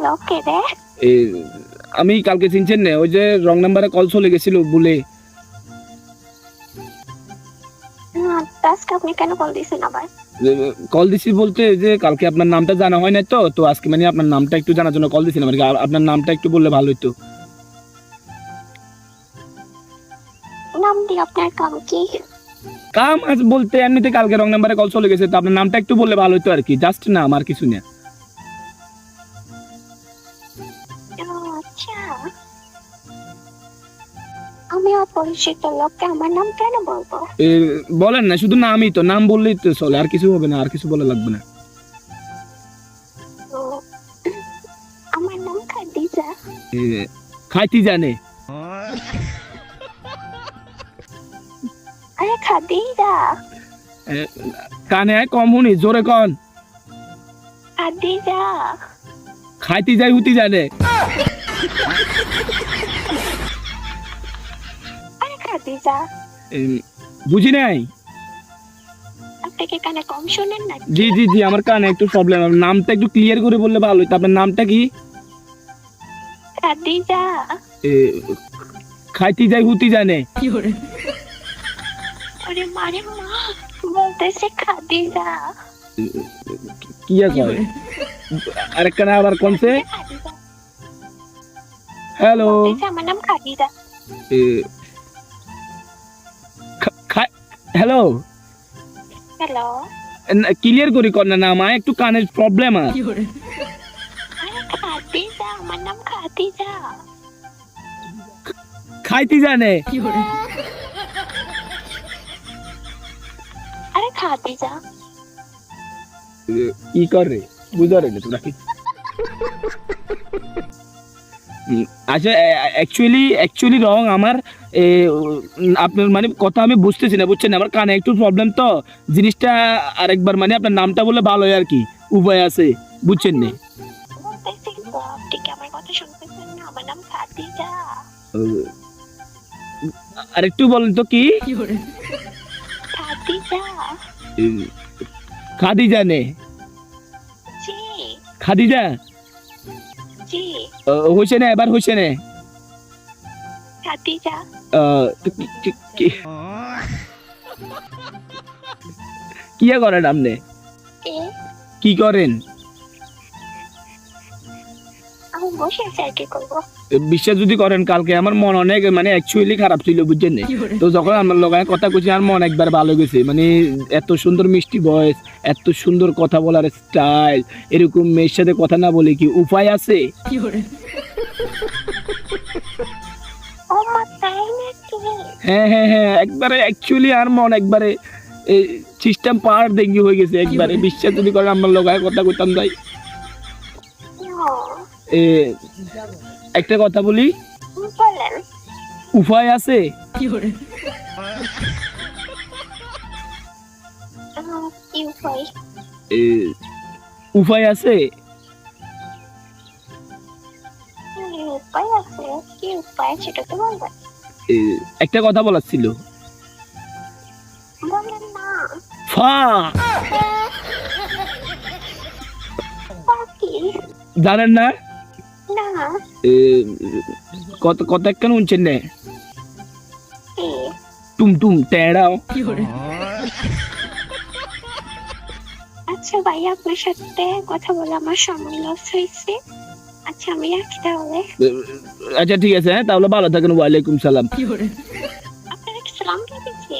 লোকে রে আমি কালকে চিনছেন না, ওই যে রং নাম্বারে কল চলে গেছিল বলে। আজকে আপনি কেন কল দিয়েছেন আবার? কল দিছি বলতে যে কালকে আপনার নামটা জানা হয় না, তো আজকে মানে আপনার নামটা একটু জানার জন্য কল দিছিলাম আর কি। আপনার নামটা একটু বললে ভালো হতো। নাম দিয়ে আপনার কাম কি? কাম আজ বলতে এমনিতে কালকে রং নাম্বারে কল চলে গেছে, তো আপনার নামটা একটু বললে ভালো হতো আর কি। জাস্ট নাম, আর কিছু না। আচ্ছা, আমি অপরিচিত লোককে আমার নাম কেন বলবো? বলেন না, শুধু নামই তো, নাম বললেই তো চলে, আর কিছু হবে না, আর কিছু বলা লাগবে না। আমার নাম খাদিজা। খাইতি জানে? আরে খাদিজা। কানে কম শুনি, জোরে কন। খাদিজা। খাইতি যাই হুতি জানে? আরে খাদিজা। বুঝি নাই। আপনি কি কানে কম শুনেন না? জি জি জি, আমার কানে একটু প্রবলেম। নামটা একটু ক্লিয়ার করে বললে ভালো হতো। আপনার নামটা কি? খাদিজা। খাইতি যাই হুতি জানে? আরে মারে মা বলতেছে খাদিজা। কি কয়? আরেকটা না আবার কোনছে? হ্যালো, আমার নাম খাদিজা। হ্যালো হ্যালো, ক্লিয়ার করি কর না, আমার একটু কানের প্রবলেম আছে। আরে খাদিজা, আমার নাম খাদিজা। খাইতি জানে? আরে খাদিজা। কি করে বুঝারে না তোরা কি? আচ্ছা, অ্যাকচুয়ালি রং আমার, আপনার মানে কথা আমি বুঝতেছি না, বুঝছেন? আমার কানে একটু প্রবলেম, তো জিনিসটা আরেকবার মানে আপনার নামটা বললে ভালো হয় আর কি, উপায় আছে, বুঝছেন না? বলতেছি তো, আপনি কি আমার কথা শুনতেছেন না? আমার নাম খাদিজা। আরেকটু বলেন তো কি? খাদিজা। খাদিজা নে? জি খাদিজা জি, হইছে না, এবার হইছে না? খাদিজা। কি করেন আপনি? কি করেন? আমি বসে আছি, আর কি করবো? বিশ্বাস যদি করেন, কালকে আমার মন অনেক মানে অ্যাকচুয়ালি খারাপ ছিল, বুঝছেন না? তো যখন আমার লগায় কথা কইছি, আমার মন একবার ভালো গেছে। মানে এত সুন্দর মিষ্টি ভয়েস, এত সুন্দর কথা বলার স্টাইল, এরকম মেয়ের সাথে কথা না বলে কি উপায় আছে? ও মা, তাই নাকি? হ্যাঁ হ্যাঁ হ্যাঁ, একবারে অ্যাকচুয়ালি আর মন একবারে সিস্টেম পার দেখি হয়ে গেছে একবারে। বিশ্বাস যদি করেন, আমার লগায় কথা কইতাম যাই। একটা কথা বলি, বলেন। উপায় আছে? কি উপায়? উপায় আছে? উপায় আছে? কি উপায় সেটা তো বলবেন। একটা কথা বলার ছিল। বলেন না। ফা কি? জানেন না? না। কত কেন উনছেন না? কি? টুম টুম টেড়াও। আচ্ছা ভাই, আপনার সাথে কথা বলে আমার সময় লস হয়েছে। আচ্ছা, আমি রাখি তাহলে। আচ্ছা ঠিক আছে, হ্যাঁ তাহলে ভালো থাকেন। ওয়ালাইকুম সালাম। আপনারা কি সালাম দিয়ে দিচ্ছে?